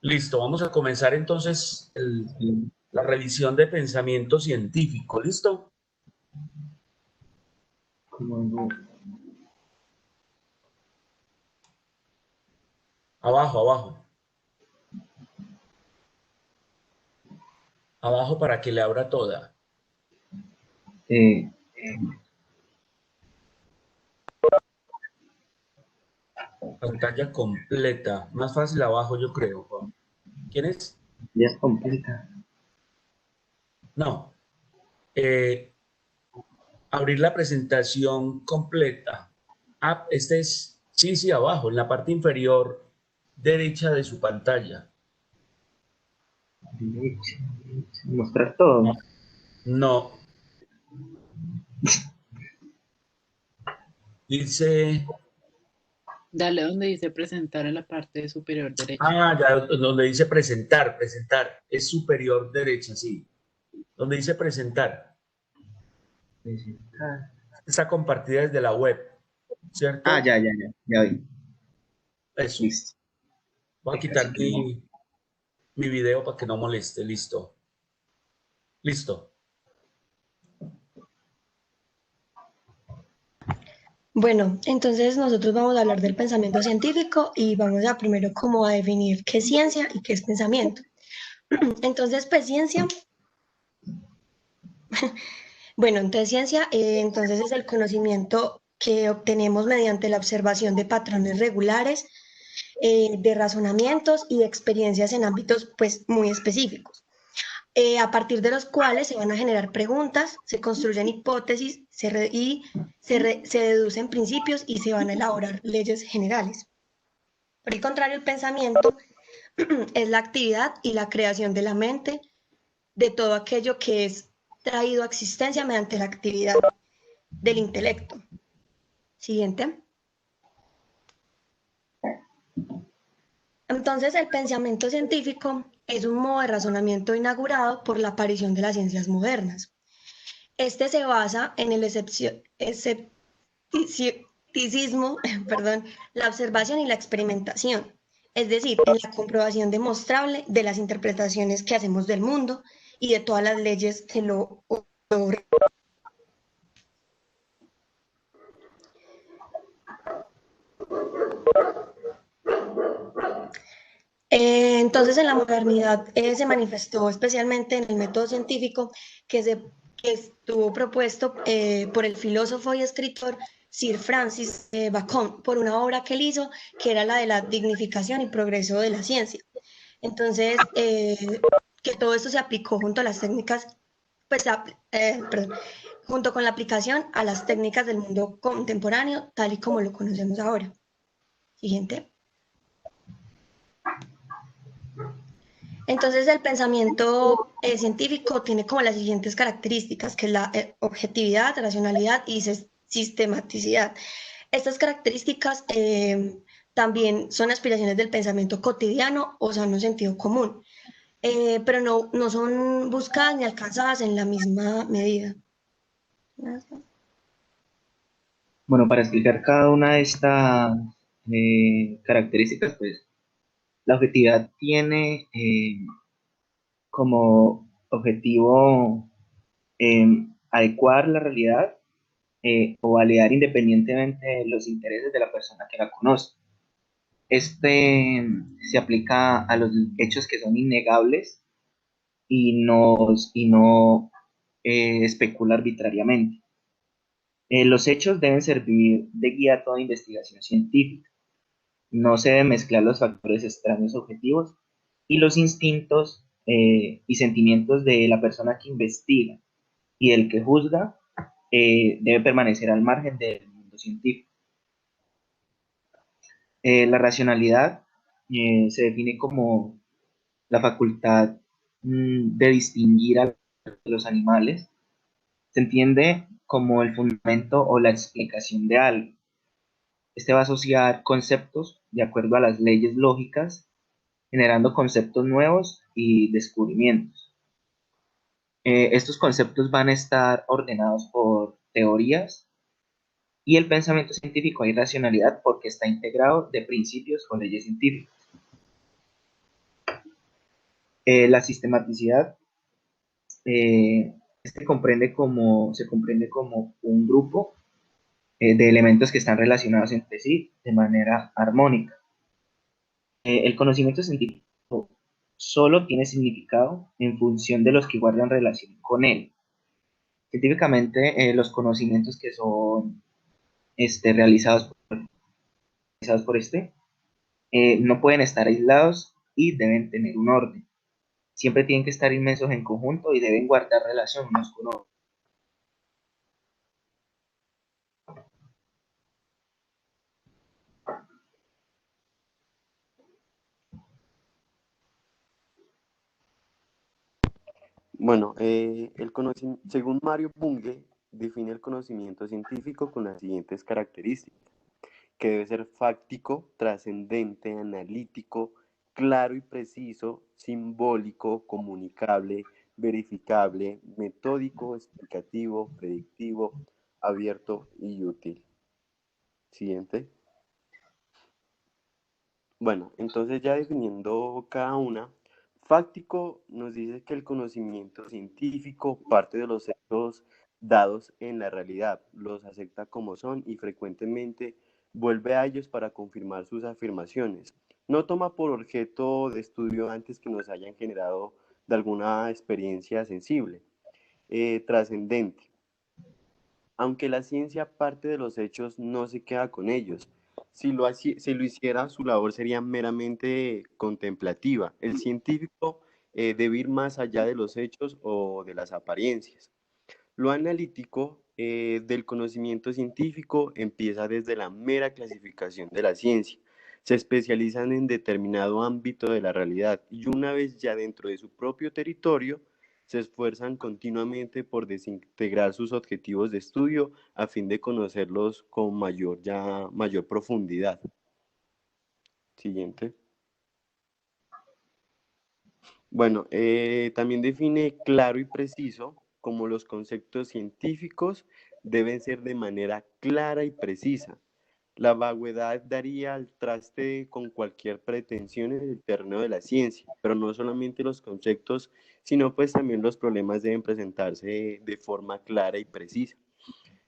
Listo, vamos a comenzar entonces la revisión de pensamiento científico. ¿Listo? Abajo, abajo. Abajo para que le abra toda. Eh, Pantalla completa. Más fácil abajo, yo creo, Juan. ¿Quién es? ya es completa. No. Eh, abrir la presentación completa. Ah, este es, sí, sí, abajo, en la parte inferior derecha de su pantalla. Derecha, derecha. Mostrar todo. No. Dice, Dale donde dice presentar en la parte superior derecha. ya, donde dice presentar, presentar. Es superior derecha, sí. Donde dice presentar. Presentar. Está compartida desde la web, Ah, ¿cierto? ya vi. Eso. Listo. Voy a Así quitar que no. mi video para que no moleste. Listo. Listo. Bueno, entonces nosotros vamos a hablar del pensamiento científico y vamos a primero como a definir qué es ciencia y qué es pensamiento. Entonces, pues ciencia, bueno, entonces ciencia, entonces es el conocimiento que obtenemos mediante la observación de patrones regulares, de razonamientos y de experiencias en ámbitos pues muy específicos. A partir de los cuales se van a generar preguntas, se construyen hipótesis se deducen principios y se van a elaborar leyes generales. Por el contrario, el pensamiento es la actividad y la creación de la mente de todo aquello que es traído a existencia mediante la actividad del intelecto. Siguiente. Entonces, el pensamiento científico es un modo de razonamiento inaugurado por la aparición de las ciencias modernas. Este se basa en el escepticismo, perdón, la observación y la experimentación, es decir, en la comprobación demostrable de las interpretaciones que hacemos del mundo y de todas las leyes que lo entonces, en la modernidad se manifestó especialmente en el método científico que estuvo propuesto por el filósofo y escritor Sir Francis Bacon, por una obra que él hizo, que era la de la dignificación y progreso de la ciencia. Entonces, que todo esto se aplicó junto a las técnicas, pues, perdón, junto con la aplicación a las técnicas del mundo contemporáneo, tal y como lo conocemos ahora. Siguiente. Entonces, el pensamiento científico tiene como las siguientes características, que es la objetividad, racionalidad y sistematicidad. Estas características también son aspiraciones del pensamiento cotidiano o sano sentido común, pero no son buscadas ni alcanzadas en la misma medida. Bueno, para explicar cada una de estas características, pues la objetividad tiene como objetivo adecuar la realidad o validar independientemente de los intereses de la persona que la conoce. Este se aplica a los hechos que son innegables y no especula arbitrariamente. Los hechos deben servir de guía a toda investigación científica. No se deben mezclar los factores extraños objetivos y los instintos y sentimientos de la persona que investiga y del que juzga debe permanecer al margen del mundo científico. La racionalidad se define como la facultad de distinguir a los animales. Se entiende como el fundamento o la explicación de algo. Este va a asociar conceptos de acuerdo a las leyes lógicas, generando conceptos nuevos y descubrimientos. Estos conceptos van a estar ordenados por teorías y el pensamiento científico hay racionalidad porque está integrado de principios o leyes científicas. La sistematicidad se comprende como un grupo de elementos que están relacionados entre sí de manera armónica. El conocimiento científico solo tiene significado en función de los que guardan relación con él. Científicamente, los conocimientos que son realizados por no pueden estar aislados y deben tener un orden. Siempre tienen que estar inmersos en conjunto y deben guardar relación unos con otros. Bueno, según Mario Bunge, define el conocimiento científico con las siguientes características, que debe ser fáctico, trascendente, analítico, claro y preciso, simbólico, comunicable, verificable, metódico, explicativo, predictivo, abierto y útil. Siguiente. Bueno, entonces ya definiendo cada una, fáctico nos dice que el conocimiento científico parte de los hechos dados en la realidad, los acepta como son y frecuentemente vuelve a ellos para confirmar sus afirmaciones. No toma por objeto de estudio antes que nos hayan generado de alguna experiencia sensible. Trascendente. Aunque la ciencia parte de los hechos, no se queda con ellos. Si lo hiciera, su labor sería meramente contemplativa. El científico debe ir más allá de los hechos o de las apariencias. Lo analítico del conocimiento científico empieza desde la mera clasificación de la ciencia. Se especializan en determinado ámbito de la realidad y una vez ya dentro de su propio territorio, se esfuerzan continuamente por desintegrar sus objetivos de estudio a fin de conocerlos con mayor profundidad. Siguiente. Bueno, también define claro y preciso como los conceptos científicos deben ser de manera clara y precisa. La vaguedad daría al traste con cualquier pretensión en el terreno de la ciencia, pero no solamente los conceptos, sino pues también los problemas deben presentarse de forma clara y precisa.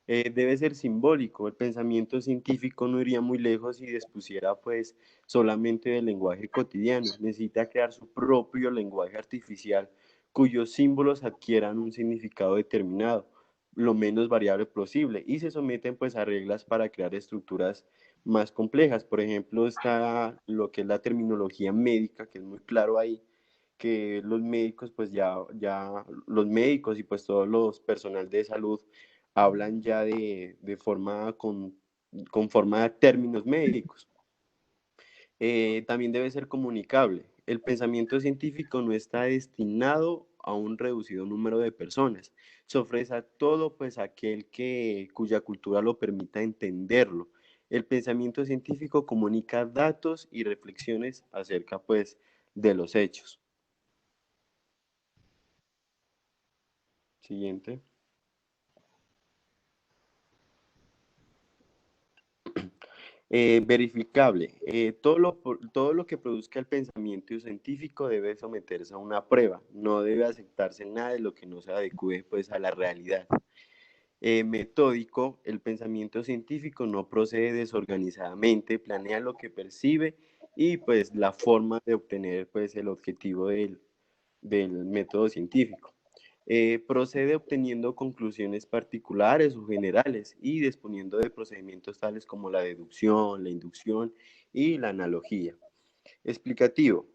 Debe ser simbólico. El pensamiento científico no iría muy lejos si dispusiera pues solamente del lenguaje cotidiano. Necesita crear su propio lenguaje artificial cuyos símbolos adquieran un significado determinado, lo menos variable posible, y se someten pues a reglas para crear estructuras más complejas. Por ejemplo, está lo que es la terminología médica, que es muy claro ahí, que los médicos pues ya los médicos y pues todos los personal de salud hablan ya de forma con forma de términos médicos. También debe ser comunicable. El pensamiento científico no está destinado a un reducido número de personas. Se ofrece a todo pues aquel cuya cultura lo permita entenderlo. El pensamiento científico comunica datos y reflexiones acerca pues de los hechos. Siguiente. Verificable. Todo lo que produzca el pensamiento científico debe someterse a una prueba. No debe aceptarse nada de lo que no se adecue pues, a la realidad. Metódico. El pensamiento científico no procede desorganizadamente, planea lo que percibe y pues la forma de obtener pues, el objetivo del método científico. Procede obteniendo conclusiones particulares o generales y disponiendo de procedimientos tales como la deducción, la inducción y la analogía. Explicativo.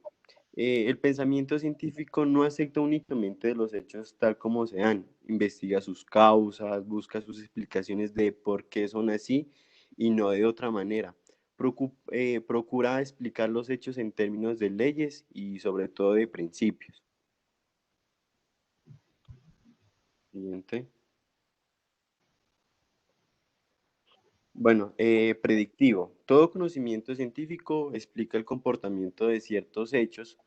El pensamiento científico no acepta únicamente los hechos tal como se dan, investiga sus causas, busca sus explicaciones de por qué son así y no de otra manera. Procura explicar los hechos en términos de leyes y sobre todo de principios. Siguiente. Bueno, predictivo. Todo conocimiento científico explica el comportamiento de ciertos hechos,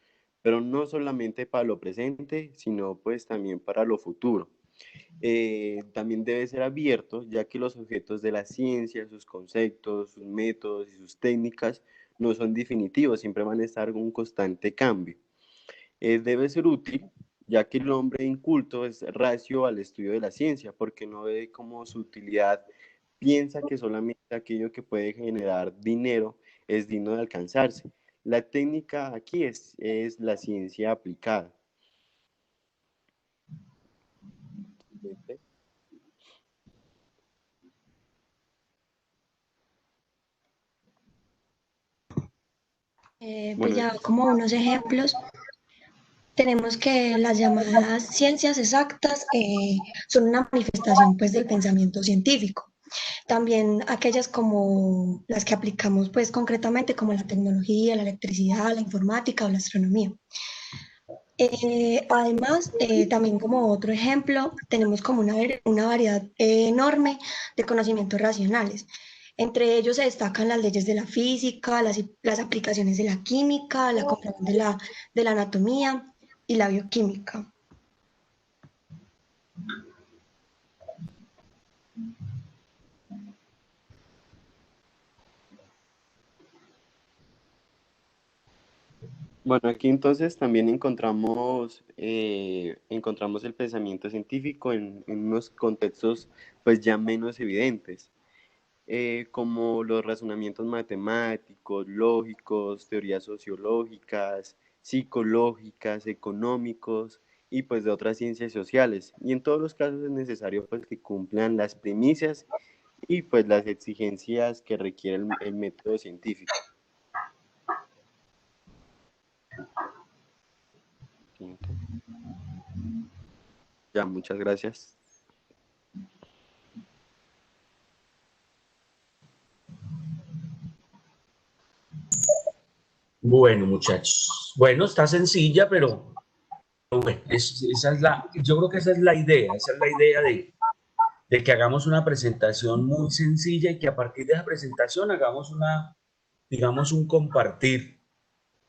pero no solamente para lo presente, sino pues también para lo futuro. También debe ser abierto, ya que los objetos de la ciencia, sus conceptos, sus métodos y sus técnicas no son definitivos, siempre van a estar en un constante cambio. Debe ser útil, ya que el hombre inculto es reacio al estudio de la ciencia, porque no ve como su utilidad, piensa que solamente aquello que puede generar dinero es digno de alcanzarse. La técnica aquí es la ciencia aplicada. Pues Bueno, ya como unos ejemplos, tenemos que las llamadas ciencias exactas son una manifestación pues del pensamiento científico. También aquellas como las que aplicamos pues concretamente como la tecnología, la electricidad, la informática o la astronomía. Además, también como otro ejemplo, tenemos como una variedad enorme de conocimientos racionales. Entre ellos se destacan las leyes de la física, las aplicaciones de la química, la comprensión de la anatomía y la bioquímica. bueno, aquí entonces también encontramos el pensamiento científico en unos contextos pues ya menos evidentes, como los razonamientos matemáticos, lógicos, teorías sociológicas, psicológicas, económicos y pues de otras ciencias sociales. Y en todos los casos es necesario pues que cumplan las premisas y pues las exigencias que requiere el método científico. Ya, muchas gracias. Bueno, muchachos. Bueno, está sencilla, pero bueno, yo creo que esa es la idea de que hagamos una presentación muy sencilla y que a partir de esa presentación hagamos digamos, un compartir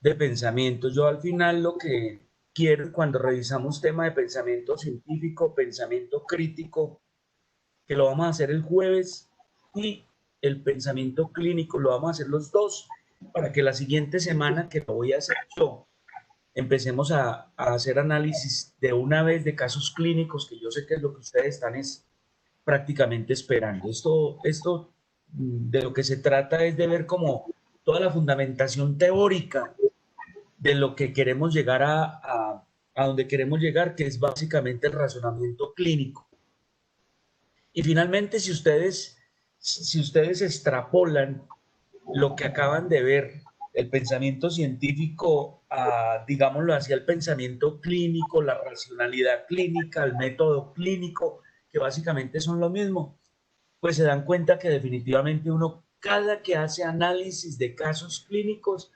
de pensamientos. Yo al final lo que quiero cuando revisamos tema de pensamiento científico, pensamiento crítico, que lo vamos a hacer el jueves, y el pensamiento clínico lo vamos a hacer los dos, para que la siguiente semana, que lo voy a hacer yo, empecemos a hacer análisis de una vez de casos clínicos, que yo sé que es lo que ustedes están prácticamente esperando. Esto de lo que se trata es de ver como toda la fundamentación teórica de lo que queremos llegar a donde queremos llegar, que es básicamente el razonamiento clínico. Y finalmente, si ustedes extrapolan lo que acaban de ver, el pensamiento científico, digámoslo así, al pensamiento clínico, la racionalidad clínica, el método clínico, que básicamente son lo mismo, pues se dan cuenta que definitivamente uno, cada que hace análisis de casos clínicos,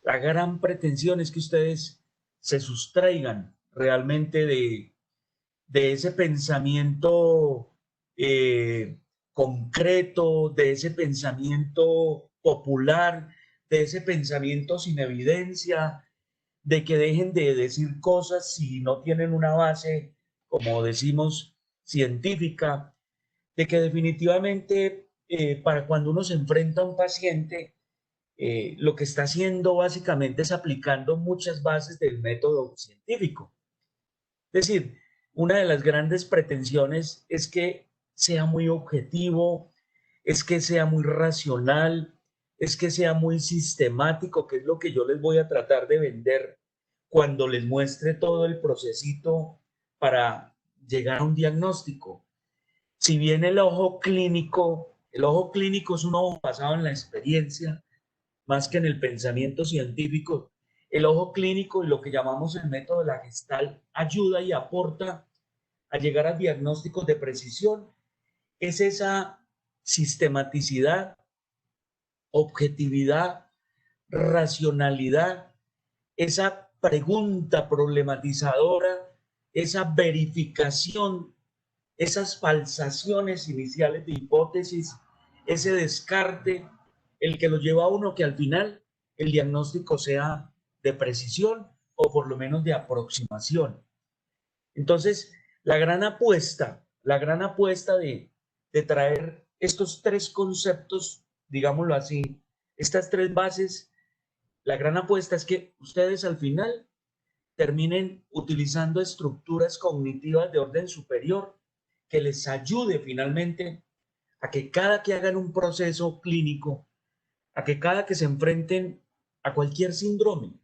la gran pretensión es que ustedes se sustraigan realmente de ese pensamiento concreto, de ese pensamiento popular, de ese pensamiento sin evidencia, de que dejen de decir cosas si no tienen una base, como decimos, científica, de que definitivamente para cuando uno se enfrenta a un paciente, lo que está haciendo básicamente es aplicando muchas bases del método científico. Es decir, una de las grandes pretensiones es que sea muy objetivo, es que sea muy racional, es que sea muy sistemático, que es lo que yo les voy a tratar de vender cuando les muestre todo el procesito para llegar a un diagnóstico. Si bien el ojo clínico es un ojo basado en la experiencia, más que en el pensamiento científico, el ojo clínico y lo que llamamos el método de la Gestalt ayuda y aporta a llegar a diagnósticos de precisión. Es esa sistematicidad, objetividad, racionalidad, esa pregunta problematizadora, esa verificación, esas falsaciones iniciales de hipótesis, ese descarte, el que lo lleva a uno que al final el diagnóstico sea de precisión o por lo menos de aproximación. Entonces, la gran apuesta de traer estos tres conceptos, digámoslo así, estas tres bases, la gran apuesta es que ustedes al final terminen utilizando estructuras cognitivas de orden superior que les ayude finalmente a que cada que hagan un proceso clínico, a que cada que se enfrenten a cualquier síndrome,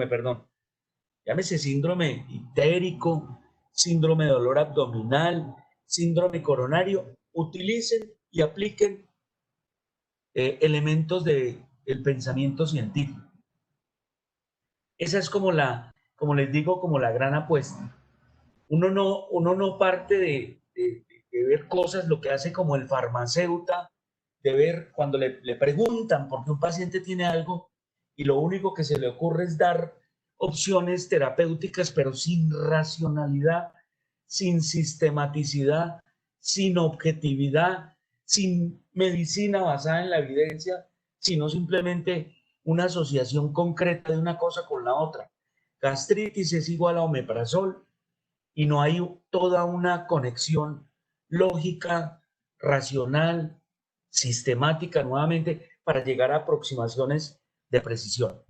perdón, llámese síndrome ictérico, síndrome de dolor abdominal, síndrome coronario, utilicen y apliquen elementos del pensamiento científico. Esa es como les digo, como la gran apuesta. Uno no parte de ver cosas, lo que hace como el farmacéutico, de ver cuando le preguntan por qué un paciente tiene algo y lo único que se le ocurre es dar opciones terapéuticas, pero sin racionalidad, sin sistematicidad, sin objetividad, sin medicina basada en la evidencia, sino simplemente una asociación concreta de una cosa con la otra. Gastritis es igual a omeprazol y no hay toda una conexión lógica, racional, sistemática nuevamente para llegar a aproximaciones de precisión.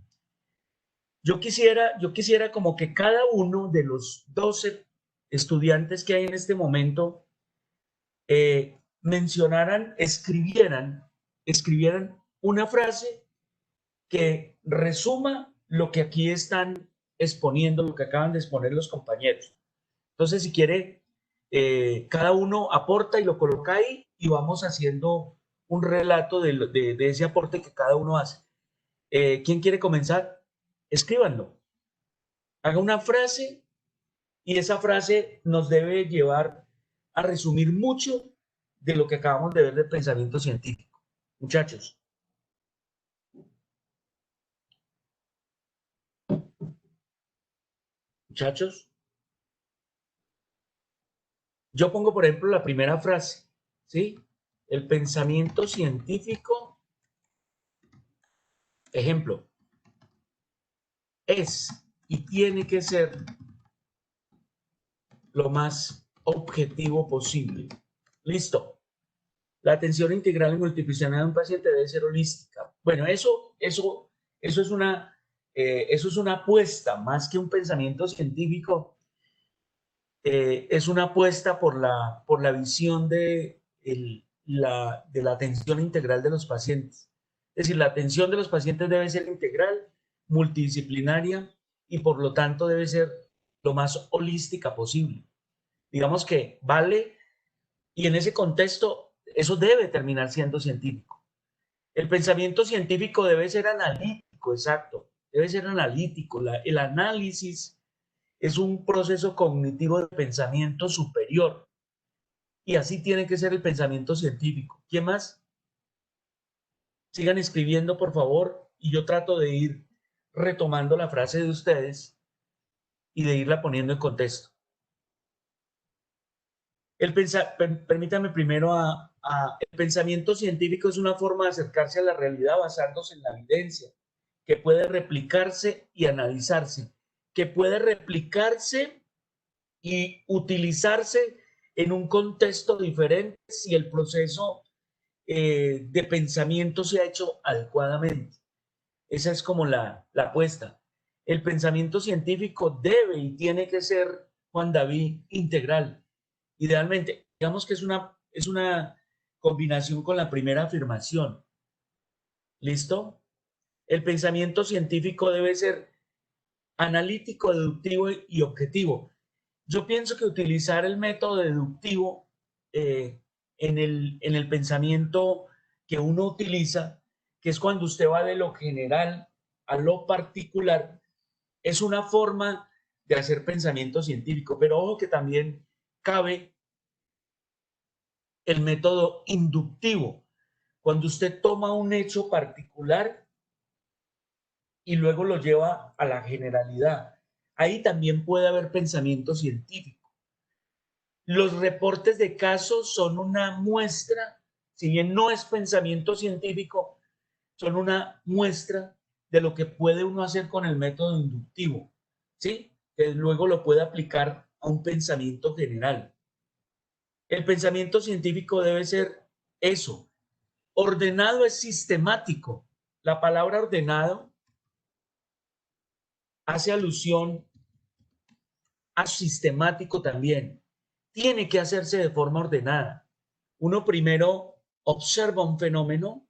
Yo quisiera como que cada uno de los 12 estudiantes que hay en este momento mencionaran, escribieran una frase que resuma lo que aquí están exponiendo, lo que acaban de exponer los compañeros. Entonces, si quiere, cada uno aporta y lo coloca ahí y vamos haciendo un relato de ese aporte que cada uno hace. ¿Quién quiere comenzar? Escríbanlo. Haga una frase y esa frase nos debe llevar a resumir mucho de lo que acabamos de ver del pensamiento científico. Muchachos. Muchachos. Yo pongo, por ejemplo, la primera frase, ¿sí? El pensamiento científico, ejemplo, es y tiene que ser lo más objetivo posible. Listo. La atención integral y multidisciplinaria de un paciente debe ser holística. Bueno, eso es una apuesta, más que un pensamiento científico. Es una apuesta por la visión de la atención integral de los pacientes. Es decir, la atención de los pacientes debe ser integral, multidisciplinaria y por lo tanto debe ser lo más holística posible. Digamos que vale, y en ese contexto eso debe terminar siendo científico. El pensamiento científico debe ser analítico, exacto, debe ser analítico. El análisis es un proceso cognitivo de pensamiento superior y así tiene que ser el pensamiento científico. ¿Quién más? Sigan escribiendo, por favor, y yo trato de ir retomando la frase de ustedes y de irla poniendo en contexto. Permítame primero el pensamiento científico es una forma de acercarse a la realidad basándose en la evidencia, que puede replicarse y analizarse, que puede replicarse y utilizarse en un contexto diferente si el proceso de pensamiento se ha hecho adecuadamente. Esa es como la apuesta. El pensamiento científico debe y tiene que ser, Juan David, integral. Idealmente, digamos que es una combinación con la primera afirmación. ¿Listo? El pensamiento científico debe ser analítico, deductivo y objetivo. Yo pienso que utilizar el método deductivo en el pensamiento que uno utiliza, que es cuando usted va de lo general a lo particular, es una forma de hacer pensamiento científico, pero ojo que también cabe el método inductivo, cuando usted toma un hecho particular y luego lo lleva a la generalidad. Ahí también puede haber pensamiento científico. Los reportes de casos son una muestra, si bien no es pensamiento científico, son una muestra de lo que puede uno hacer con el método inductivo, ¿sí? Que luego lo puede aplicar a un pensamiento general. El pensamiento científico debe ser eso. Ordenado es sistemático. La palabra ordenado hace alusión sistemático también. Tiene que hacerse de forma ordenada. Uno primero observa un fenómeno,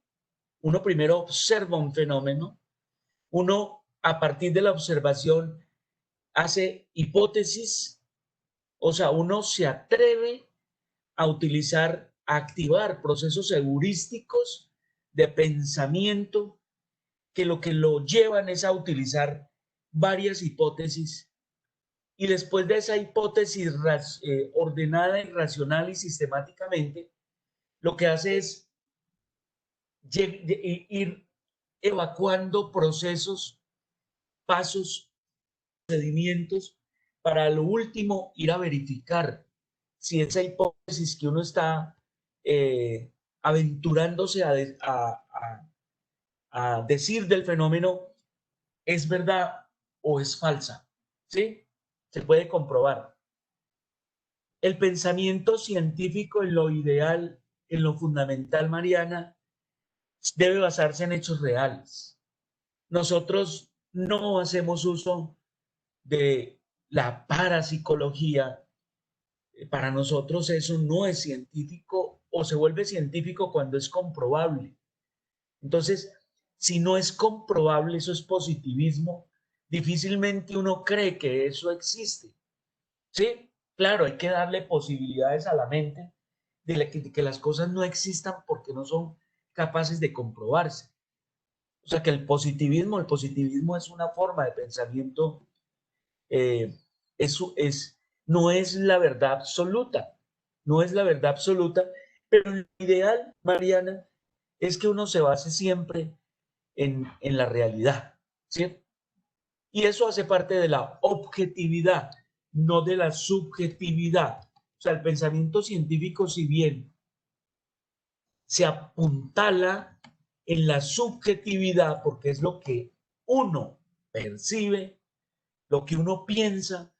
uno a partir de la observación hace hipótesis, o sea, uno se atreve a utilizar, a activar procesos heurísticos de pensamiento que lo llevan es a utilizar varias hipótesis, y después de esa hipótesis ordenada y racional y sistemáticamente, lo que hace es ir evacuando procesos, pasos, procedimientos, para lo último ir a verificar si esa hipótesis que uno está aventurándose a decir del fenómeno es verdad o es falsa, ¿sí? Se puede comprobar. El pensamiento científico en lo ideal, en lo fundamental, Mariana, debe basarse en hechos reales. Nosotros no hacemos uso de la parapsicología. Para nosotros eso no es científico, o se vuelve científico cuando es comprobable. Entonces, si no es comprobable, eso es positivismo. Difícilmente uno cree que eso existe. ¿Sí? Claro, hay que darle posibilidades a la mente de que las cosas no existan porque no son capaces de comprobarse. O sea que el positivismo es una forma de pensamiento, no es la verdad absoluta, no es la verdad absoluta, pero lo ideal, Mariana, es que uno se base siempre en la realidad, ¿cierto? Y eso hace parte de la objetividad, no de la subjetividad. O sea, el pensamiento científico, si bien se apuntala en la subjetividad, porque es lo que uno percibe, lo que uno piensa,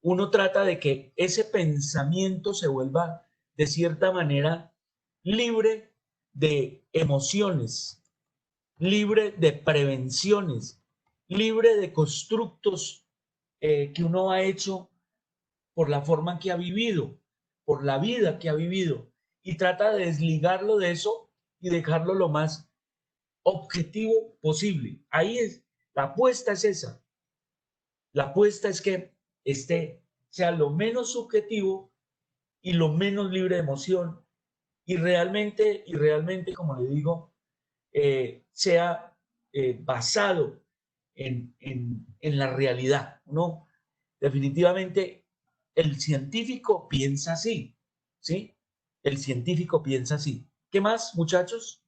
uno trata de que ese pensamiento se vuelva de cierta manera libre de emociones, libre de prevenciones, libre de constructos que uno ha hecho por la forma en que ha vivido, por la vida que ha vivido, y trata de desligarlo de eso y dejarlo lo más objetivo posible. Ahí es, la apuesta es esa. La apuesta es que sea lo menos subjetivo y lo menos libre de emoción, y realmente, como le digo, sea basado en la realidad, ¿no? Definitivamente el científico piensa así, ¿sí? El científico piensa así. ¿Qué más, muchachos?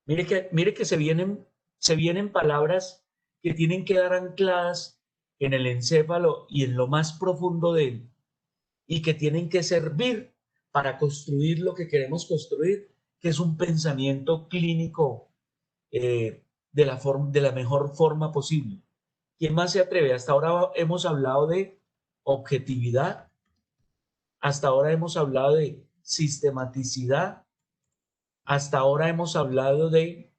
Mire que se vienen palabras que tienen que dar ancladas en el encéfalo y en lo más profundo de él, y que tienen que servir para construir lo que queremos construir, que es un pensamiento clínico de la mejor forma posible. ¿Quién más se atreve? Hasta ahora hemos hablado de objetividad, hasta ahora hemos hablado de sistematicidad, hasta ahora hemos hablado de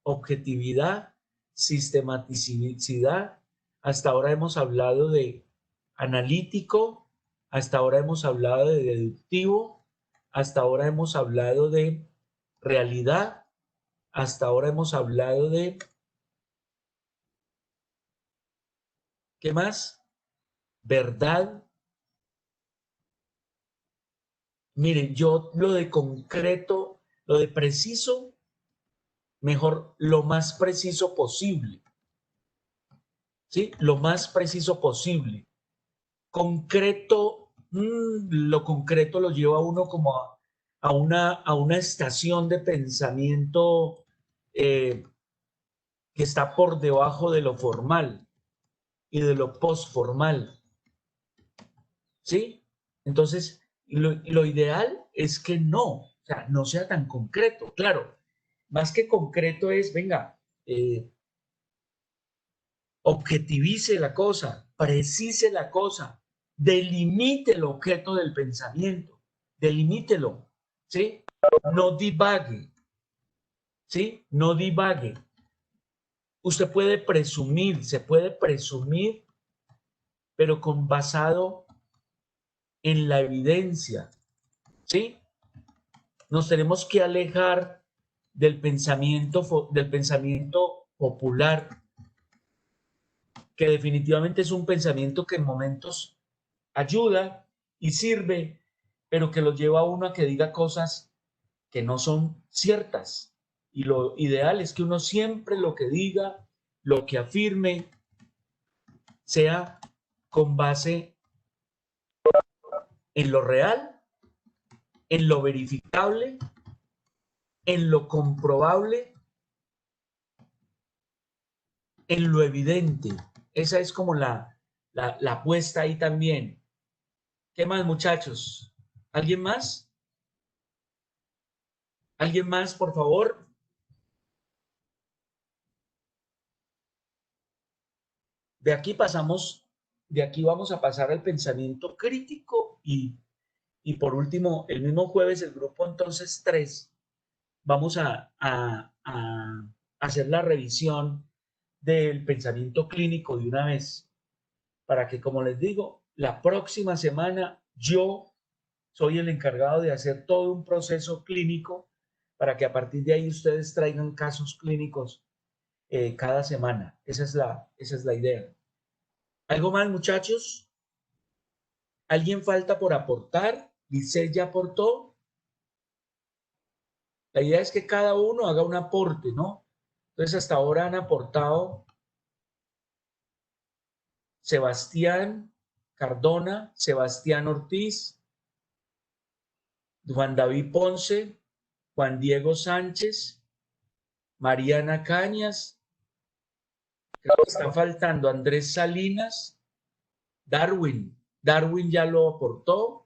objetividad, sistematicidad, hasta ahora hemos hablado de analítico, hasta ahora hemos hablado de deductivo, hasta ahora hemos hablado de realidad, hasta ahora hemos hablado de, ¿qué más? Verdad. Miren, yo lo de concreto, lo de preciso, mejor lo más preciso posible, ¿sí? Lo más preciso posible. Concreto, lo concreto lo lleva a uno como a una estación de pensamiento que está por debajo de lo formal y de lo postformal, ¿sí? Entonces, lo ideal es que o sea, no sea tan concreto. Claro, más que concreto es, venga, objetivice la cosa, precise la cosa, delimite el objeto del pensamiento, delimítelo, ¿sí? No divague, ¿sí? No divague. Usted puede presumir, se puede presumir, pero basado en la evidencia, ¿sí? Nos tenemos que alejar del pensamiento popular, que definitivamente es un pensamiento que en momentos ayuda y sirve, pero que lo lleva a uno a que diga cosas que no son ciertas. Y lo ideal es que uno siempre lo que diga, lo que afirme, sea con base en lo real, en lo verificable, en lo comprobable, en lo evidente. Esa es como la apuesta ahí también. ¿Qué más, muchachos? ¿Alguien más? ¿Alguien más, por favor? De aquí pasamos, de aquí vamos a pasar al pensamiento crítico y por último, el mismo jueves, el grupo entonces 3, vamos a hacer la revisión del pensamiento clínico de una vez, para que, como les digo, la próxima semana yo soy el encargado de hacer todo un proceso clínico para que a partir de ahí ustedes traigan casos clínicos cada semana. Esa es la idea. ¿Algo más, muchachos? ¿Alguien falta por aportar? ¿Licey ya aportó? La idea es que cada uno haga un aporte, ¿no? Entonces, hasta ahora han aportado Sebastián Cardona, Sebastián Ortiz, Juan David Ponce, Juan Diego Sánchez, Mariana Cañas, creo que está faltando Andrés Salinas, Darwin. Darwin ya lo aportó.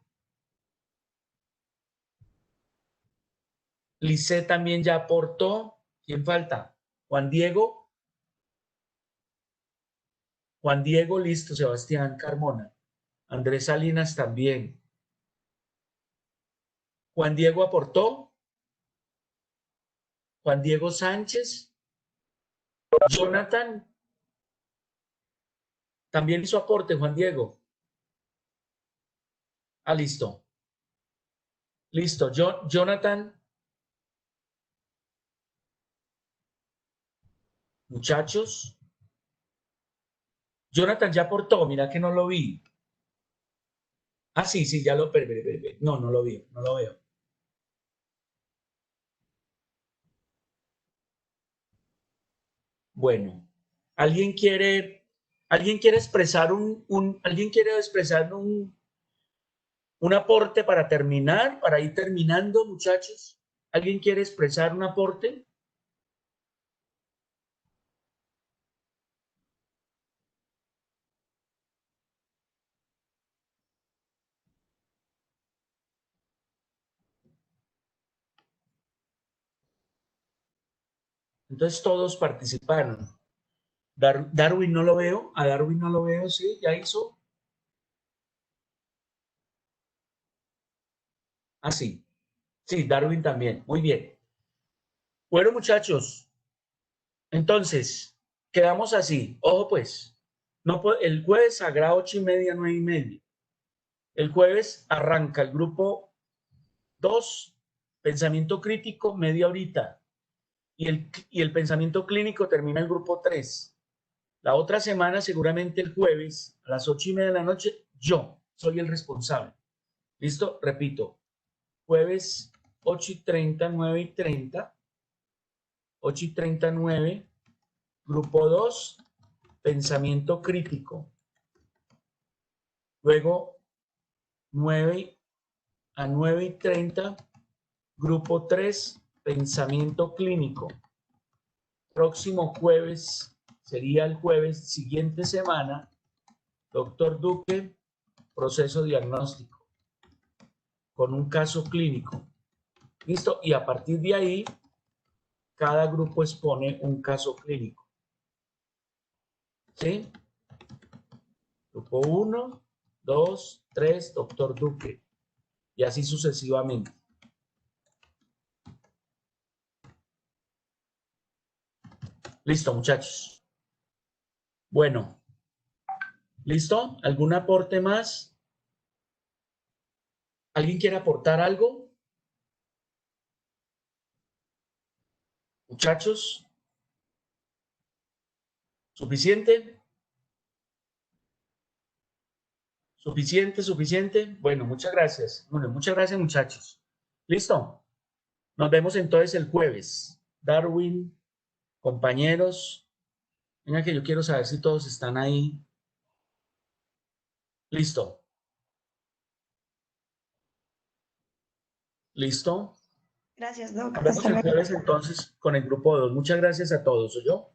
Lisset también ya aportó. ¿Quién falta? Juan Diego. Juan Diego, listo. Sebastián Carmona. Andrés Salinas también. Juan Diego aportó. Juan Diego Sánchez. Jonathan también hizo aporte, Juan Diego. Ah, listo. Listo. Jonathan. Muchachos. Jonathan ya aportó. Mira que no lo vi. Ah, sí, sí, ya lo... No, no lo vi. No lo veo. Bueno, ¿alguien quiere expresar alguien quiere expresar un aporte para terminar, para ir terminando, muchachos? ¿Alguien quiere expresar un aporte? Entonces todos participaron. Darwin no lo veo, a Darwin no lo veo, sí, ya hizo. Ah, sí, sí, Darwin también, muy bien. Bueno, muchachos, entonces, quedamos así. Ojo, pues, no, el jueves habrá 8:30, 9:30. El jueves arranca el grupo 2, pensamiento crítico, media horita. Y el pensamiento clínico termina el grupo 3. La otra semana, seguramente el jueves, a las 8:30 de la noche, yo soy el responsable. ¿Listo? Repito, jueves 8:30, 9:30, 8:30, 9, grupo 2, pensamiento crítico. Luego, 9 a 9:30, grupo 3, pensamiento clínico. Próximo jueves, sería el jueves siguiente semana, doctor Duque, proceso diagnóstico, con un caso clínico. ¿Listo? Y a partir de ahí, cada grupo expone un caso clínico. ¿Sí? Grupo 1, 2, 3, doctor Duque. Y así sucesivamente. Listo, muchachos. Bueno, ¿listo? ¿Algún aporte más? ¿Alguien quiere aportar algo? Muchachos, ¿suficiente? ¿Suficiente? Bueno, muchas gracias. Bueno, muchas gracias, muchachos. ¿Listo? Nos vemos entonces el jueves. Darwin, compañeros. Venga que yo quiero saber si todos están ahí. Listo. ¿Listo? Gracias, Doc. Nos vemos Hasta el luego. jueves entonces con el grupo 2. Muchas gracias a todos. ¿Oyó?